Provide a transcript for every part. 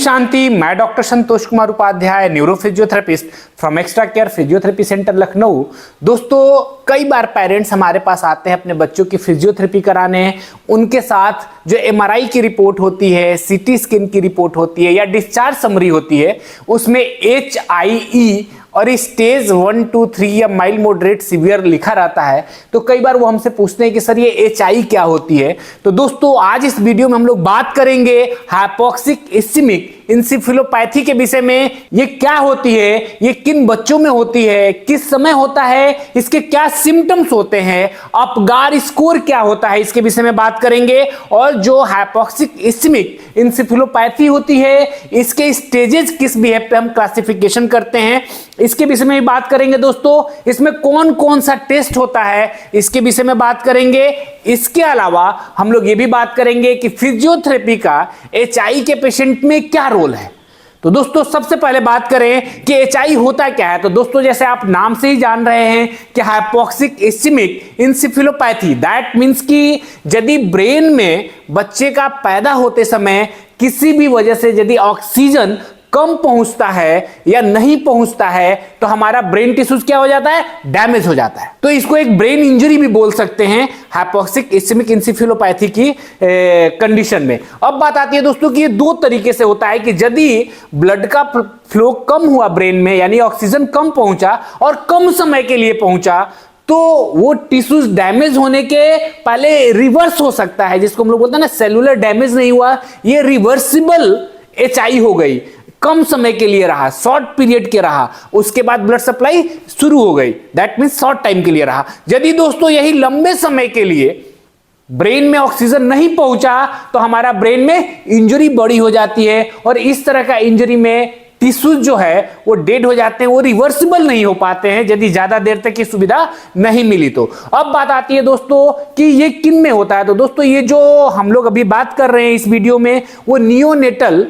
शांति। मैं doctor Santosh Kumar Upadhyay, neuro physiotherapist from extra care physiotherapy centre Lucknow. दोस्तों, कई बार पेरेंट्स हमारे पास आते हैं अपने बच्चों की फिजियोथेरेपी कराने। उनके साथ जो एमआरआई की रिपोर्ट होती है, सीटी स्कैन की रिपोर्ट होती है या डिस्चार्ज समरी होती है, उसमें HIE और स्टेज 1, 2, 3 या माइल्ड मॉडरेट सीवियर लिखा रहता है। तो कई बार वो हमसे पूछते हैं कि सर ये HI क्या होती है। तो दोस्तों, आज इस वीडियो में हम लोग बात करेंगे हाइपोक्सिक इस्केमिक एन्सेफेलोपैथी के विषय में। ये क्या होती है, ये किन बच्चों में होती है, किस समय होता है, इसके क्या सिम्टम्स होते हैं, अपगार स्कोर क्या होता है, इसके विषय में बात करेंगे। और जो हाइपोक्सिक इस्केमिक एन्सेफेलोपैथी होती है, इसके स्टेजेस किस बिहेव पे हम क्लासिफिकेशन करते हैं, इसके विषय में बात करेंगे। दोस्तों, इसमें कौन कौन सा टेस्ट होता है, इसके विषय में बात करेंगे। इसके अलावा हम लोग ये भी बात करेंगे कि फिजियोथेरेपी का HI के पेशेंट में क्या रोल है। तो दोस्तों, सबसे पहले बात करें कि HI होता क्या है। तो दोस्तों, जैसे आप नाम से ही जान रहे हैं कि hypoxic ischaemic encephalopathy, that means कि यदि ब्रेन में बच्चे का पैदा होते समय किसी भी वजह से यदि ऑक्सीजन कम पहुंचता है या नहीं पहुंचता है, तो हमारा ब्रेन टिश्यूज क्या हो जाता है, डैमेज हो जाता है। तो इसको एक ब्रेन इंजरी भी बोल सकते हैं हाइपोक्सिक इस्केमिक एन्सेफेलोपैथी की कंडीशन में। अब बात आती है दोस्तों कि ये दो तरीके से होता है कि यदि ब्लड का फ्लो कम हुआ ब्रेन में, यानी ऑक्सीजन कम पहुंचा और कम समय के लिए पहुंचा, तो वो टिश्यूज डैमेज होने के पहले रिवर्स हो सकता है, जिसको हम लोग बोलते हैं ना, सेलुलर डैमेज नहीं हुआ, ये रिवर्सिबल HI हो गई। कम समय के लिए रहा, शॉर्ट पीरियड के रहा, उसके बाद ब्लड सप्लाई शुरू हो गई, दैट मींस शॉर्ट टाइम के लिए रहा। यदि दोस्तों यही लंबे समय के लिए ब्रेन में ऑक्सीजन नहीं पहुंचा, तो हमारा ब्रेन में इंजरी बड़ी हो जाती है और इस तरह का इंजरी में टिश्यूज जो है वो डेड हो जाते हैं, वो रिवर्सिबल नहीं हो पाते हैं यदि ज्यादा देर तक की सुविधा नहीं मिली तो। अब बात आती है दोस्तों कि ये किन में होता है। तो दोस्तों, ये जो हम लोग अभी बात कर रहे हैं इस वीडियो में, वो नियोनेटल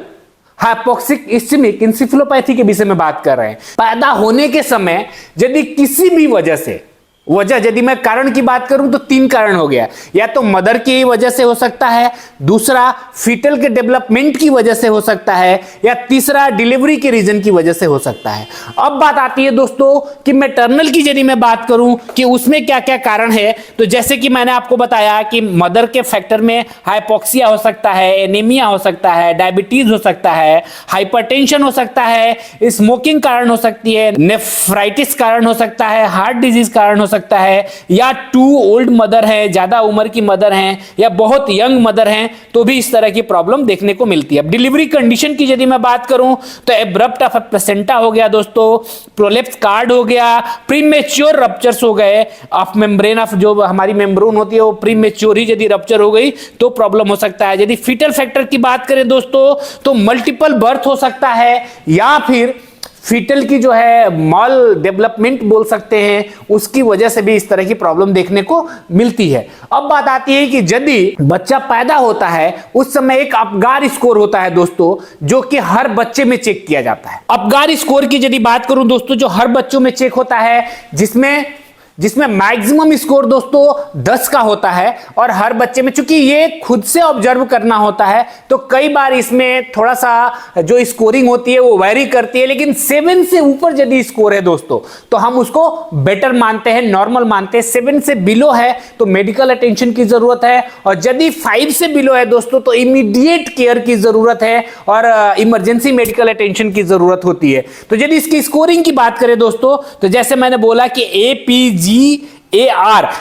हाइपोक्सिक इस्केमिक एन्सेफेलोपैथी के विषय में बात कर रहे हैं। पैदा होने के समय यदि किसी भी वजह से, यदि मैं कारण की बात करूं तो 3 कारण हो गया। या तो मदर की वजह से हो सकता है, दूसरा फीटल के डेवलपमेंट की वजह से हो सकता है, या तीसरा डिलीवरी के रीजन की वजह से हो सकता है। अब बात आती है दोस्तों कि मैटरनल की यदि मैं बात करूं कि उसमें क्या क्या कारण है, तो जैसे कि मैंने आपको बताया कि मदर के फैक्टर में हाइपोक्सिया हो सकता है, एनीमिया हो सकता है, डायबिटीज हो सकता है, हाइपरटेंशन हो सकता है, स्मोकिंग कारण हो सकती है, नेफ्राइटिस कारण हो सकता है, हार्ट डिजीज कारण हो सकता है, या टू ओल्ड मदर है, ज्यादा उम्र की मदर हैं, या बहुत यंग मदर हैं, तो भी इस तरह की प्रॉब्लम देखने को मिलती है। अब डिलीवरी कंडीशन की यदि मैं बात करूं तो एब्रप्ट ऑफ प्लेसेंटा हो गया दोस्तों, प्रोलेप्स कार्ड हो गया, प्रीमेच्योर रप्चर्स हो गए ऑफ मेम्ब्रेन ऑफ, जो हमारी मेम्ब्रेन होती है वो प्रीमेच्योर ही यदि रप्चर हो गई तो प्रॉब्लम हो सकता है। यदि फीटल फैक्टर की बात करें दोस्तों, तो मल्टीपल बर्थ हो सकता है, या फिर फीटल की जो है मॉल डेवलपमेंट बोल सकते हैं, उसकी वजह से भी इस तरह की प्रॉब्लम देखने को मिलती है। अब बात आती है कि यदि बच्चा पैदा होता है उस समय एक अपगार स्कोर होता है दोस्तों, जो कि हर बच्चे में चेक किया जाता है। अपगार स्कोर की यदि बात करूं दोस्तों, जो हर बच्चों में चेक होता है, जिसमें मैक्सिमम स्कोर दोस्तों 10 का होता है, और हर बच्चे में, चूंकि ये खुद से ऑब्जर्व करना होता है, तो कई बार इसमें थोड़ा सा जो स्कोरिंग होती है वो वेरी करती है, लेकिन 7 से ऊपर यदि स्कोर है दोस्तों तो हम उसको बेटर मानते हैं, नॉर्मल मानते हैं। 7 से बिलो है तो मेडिकल अटेंशन की जरूरत है, और यदि 5 से बिलो है दोस्तों तो इमीडिएट केयर की जरूरत है और इमरजेंसी मेडिकल अटेंशन की जरूरत होती है। तो यदि इसकी स्कोरिंग की बात करें दोस्तों, तो जैसे मैंने बोला कि APGAR,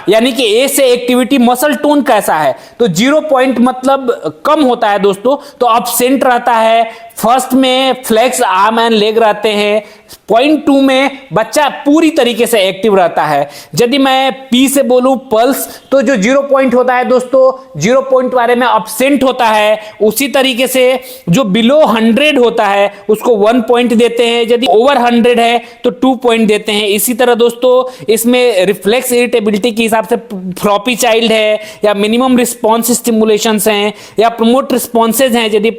यानी कि ए से एक्टिविटी मसल टोन कैसा है, तो 0 पॉइंट मतलब कम होता है दोस्तों, तो अपसेंट रहता है। फर्स्ट में फ्लेक्स आर्म एंड लेग रहते हैं। पॉइंट 2 में बच्चा पूरी तरीके से एक्टिव रहता है। यदि मैं P से बोलूं पल्स, तो जो 0 पॉइंट होता है दोस्तों, 0 पॉइंट बारे में अपसेंट होता है। उसी तरीके से जो बिलो 100 होता है उसको 1 पॉइंट देते हैं, यदि ओवर 100 है तो 2 पॉइंट देते हैं। इसी तरह दोस्तों इसमें रिफ्लेक्स इरिटेबिलिटी के हिसाब से फ्लॉपी चाइल्ड है, या मिनिमम रिस्पॉन्स स्टिमुलेशंस हैं, या प्रमोट रिस्पॉन्सेज हैं, यदि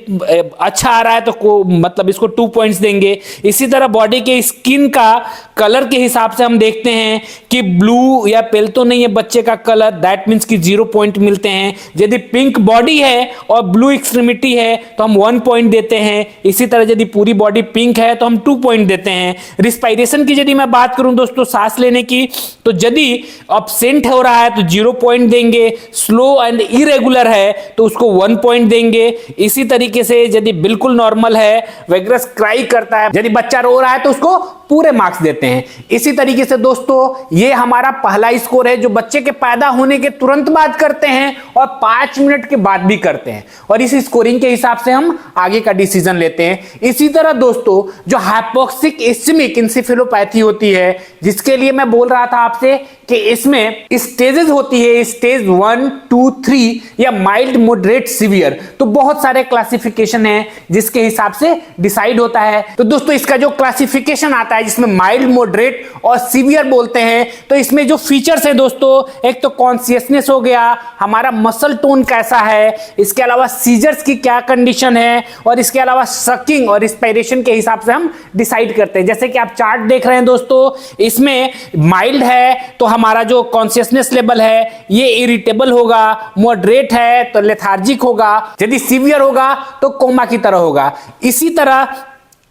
अच्छा आ रहा है तो मतलब इसको 2 पॉइंट्स देंगे। इसी तरह बॉडी के स्किन का कलर के हिसाब से हम देखते हैं कि ब्लू या पेल तो नहीं है बच्चे का कलर, दैट मीन्स कि 0 पॉइंट मिलते हैं। यदि पिंक बॉडी है और ब्लू एक्सट्रीमिटी है तो हम 1 पॉइंट देते हैं। इसी तरह यदि पूरी बॉडी पिंक है तो हम 2 पॉइंट देते हैं। रिस्पायरेशन की यदि मैं बात करूं दोस्तों, सांस लेने की, तो यदि एब्सेंट हो रहा है तो 0 पॉइंट देंगे, स्लो एंड इरेगुलर है तो उसको 1 पॉइंट देंगे। इसी तरीके से यदि बिल्कुल नॉर्मल है, वेगरस क्राई करता है, यदि बच्चा रो रहा है तो उसको पूरे मार्क्स देते हैं। इसी तरीके से दोस्तों ये हमारा पहला स्कोर है जो बच्चे के पैदा होने के तुरंत बाद करते हैं और 5 मिनट के बाद भी करते हैं, और इस स्कोरिंग के हिसाब से हम आगे का डिसीजन लेते हैं। इसी तरह दोस्तों जो हाइपोक्सिक इस्चेमिक इंसेफेलोपैथी होती है, जिसके लिए मैं बोल रहा था आपसे कि इसमें स्टेजेस होती है, स्टेज 1, 2, 3 या माइल्ड, मॉडरेट, सीवियर, तो बहुत सारे क्लासिफिकेशन है जिसके हिसाब से डिसाइड होता है। तो दोस्तों इसका जो क्लासिफिकेशन आता है जिसमें माइल्ड, मॉडरेट और सीवियर बोलते हैं, तो इसमें जो फीचर्स है दोस्तों, एक तो कॉन्शियसनेस हो गया, हमारा मसल टोन कैसा है, इसके अलावा सीजर्स की क्या कंडीशन है, और इसके अलावा सकिंग और रिस्पायरेशन के हिसाब से हम डिसाइड करते हैं। जैसे कि आप चार्ट देख रहे हैं दोस्तों, इसमें माइल्ड है तो हमारा जो कॉन्शियसनेस लेवल है ये इरिटेबल होगा, मॉडरेट है तो लेथार्जिक होगा, यदि सीवियर होगा तो कोमा की तरह होगा। इसी तरह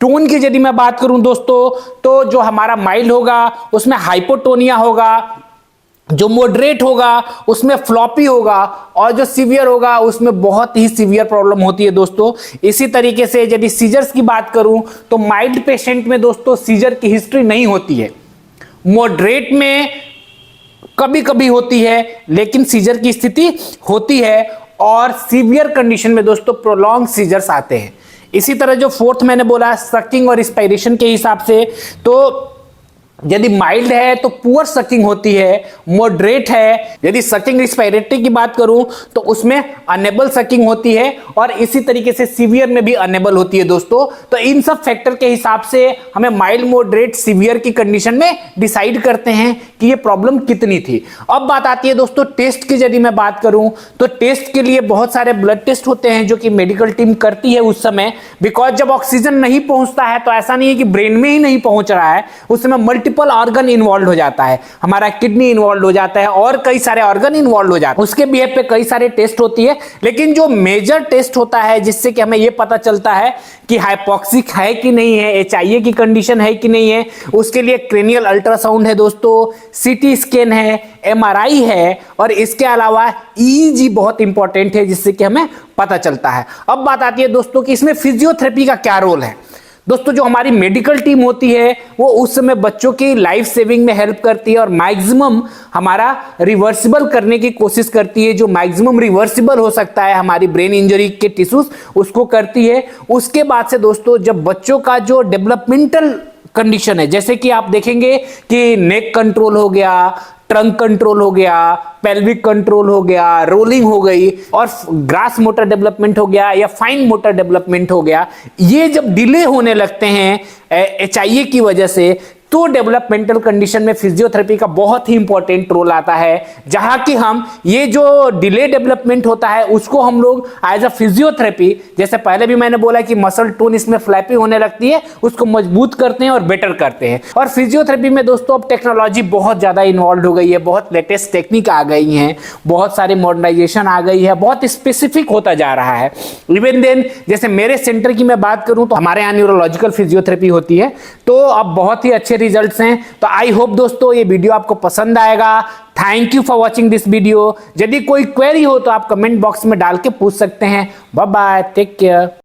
टोन की यदि मैं बात करूं दोस्तों, तो जो हमारा माइल्ड होगा उसमें हाइपोटोनिया होगा, जो मॉडरेट होगा उसमें फ्लॉपी होगा, और जो सीवियर होगा उसमें बहुत ही सीवियर प्रॉब्लम होती है दोस्तों। इसी तरीके से यदि सीजर्स की बात करूं तो माइल्ड पेशेंट में दोस्तों सीजर की हिस्ट्री नहीं होती है, मॉडरेट में कभी कभी होती है लेकिन सीजर की स्थिति होती है, और सीवियर कंडीशन में दोस्तों प्रोलॉन्ग सीजर्स आते हैं। इसी तरह जो फोर्थ मैंने बोला सकिंग और रिस्पायरेशन के हिसाब से, तो यदि माइल्ड है तो पुअर सकिंग होती है, मॉडरेट है, यदि सकिंग रिस्पायरेटरी की बात करूं तो उसमें अनेबल सकिंग होती है, और इसी तरीके से सीवियर में भी अनेबल होती है दोस्तों। तो इन सब फैक्टर के हिसाब से हमें माइल्ड, मॉडरेट, सीवियर की कंडीशन में डिसाइड करते हैं कि ये प्रॉब्लम कितनी थी। अब बात आती है दोस्तों टेस्ट की, यदि मैं बात करूं तो टेस्ट के लिए बहुत सारे ब्लड टेस्ट होते हैं जो कि मेडिकल टीम करती है उस समय, बिकॉज जब ऑक्सीजन नहीं पहुंचता है तो ऐसा नहीं है कि ब्रेन में ही नहीं पहुंच रहा है, उस समय मल्टीपल ऑर्गन इन्वॉल्व हो जाता है, हमारा किडनी इन्वॉल्व हो जाता है और कई सारे ऑर्गन इन्वॉल्व हो जाते हैं, उसके बिहेव पे कई सारे टेस्ट होती है। लेकिन जो मेजर टेस्ट होता है जिससे कि हमें यह पता चलता है कि हाइपोक्सिक है कि नहीं है, एचआईए की कंडीशन है कि नहीं है, उसके लिए क्रेनियल अल्ट्रासाउंड है दोस्तों, सीटी स्कैन है, एमआरआई है, और इसके अलावा ईईजी बहुत इंपॉर्टेंट है जिससे कि हमें पता चलता है। अब बात आती है दोस्तों कि इसमें फिजियोथेरेपी का क्या रोल है। दोस्तों जो हमारी मेडिकल टीम होती है वो उस समय बच्चों की लाइफ सेविंग में हेल्प करती है और मैक्सिमम हमारा रिवर्सिबल करने की कोशिश करती है, जो मैक्सिमम रिवर्सिबल हो सकता है हमारी ब्रेन इंजरी के टिश्यूज उसको करती है। उसके बाद से दोस्तों जब बच्चों का जो डेवलपमेंटल कंडीशन है, जैसे कि आप देखेंगे कि नेक कंट्रोल हो गया, ट्रंक कंट्रोल हो गया, पेल्विक कंट्रोल हो गया, रोलिंग हो गई, और ग्रास मोटर डेवलपमेंट हो गया या फाइन मोटर डेवलपमेंट हो गया, ये जब डिले होने लगते हैं एचआईए की वजह से, तो डेवलपमेंटल कंडीशन में फिजियोथेरेपी का बहुत ही इंपॉर्टेंट रोल आता है, जहां कि हम ये जो डिले डेवलपमेंट होता है उसको हम लोग एज अ फिजियोथेरेपी, जैसे पहले भी मैंने बोला कि मसल टोन इसमें फ्लैपी होने लगती है, उसको मजबूत करते हैं और बेटर करते हैं। और फिजियोथेरेपी में दोस्तों अब टेक्नोलॉजी बहुत ज्यादा इन्वॉल्व हो गई है, बहुत लेटेस्ट टेक्निक आ गई हैं, बहुत सारी मॉडर्नाइजेशन आ गई है, बहुत स्पेसिफिक होता जा रहा है। इवन देन जैसे मेरे सेंटर की मैं बात करूं तो हमारे यहाँ न्यूरोलॉजिकल फिजियोथेरेपी होती है, तो अब बहुत ही अच्छे रिजल्ट्स हैं। तो आई होप दोस्तों ये वीडियो आपको पसंद आएगा। Thank you for watching this video. यदि कोई क्वेरी हो तो आप कमेंट बॉक्स में डाल के पूछ सकते हैं। Bye bye, take care.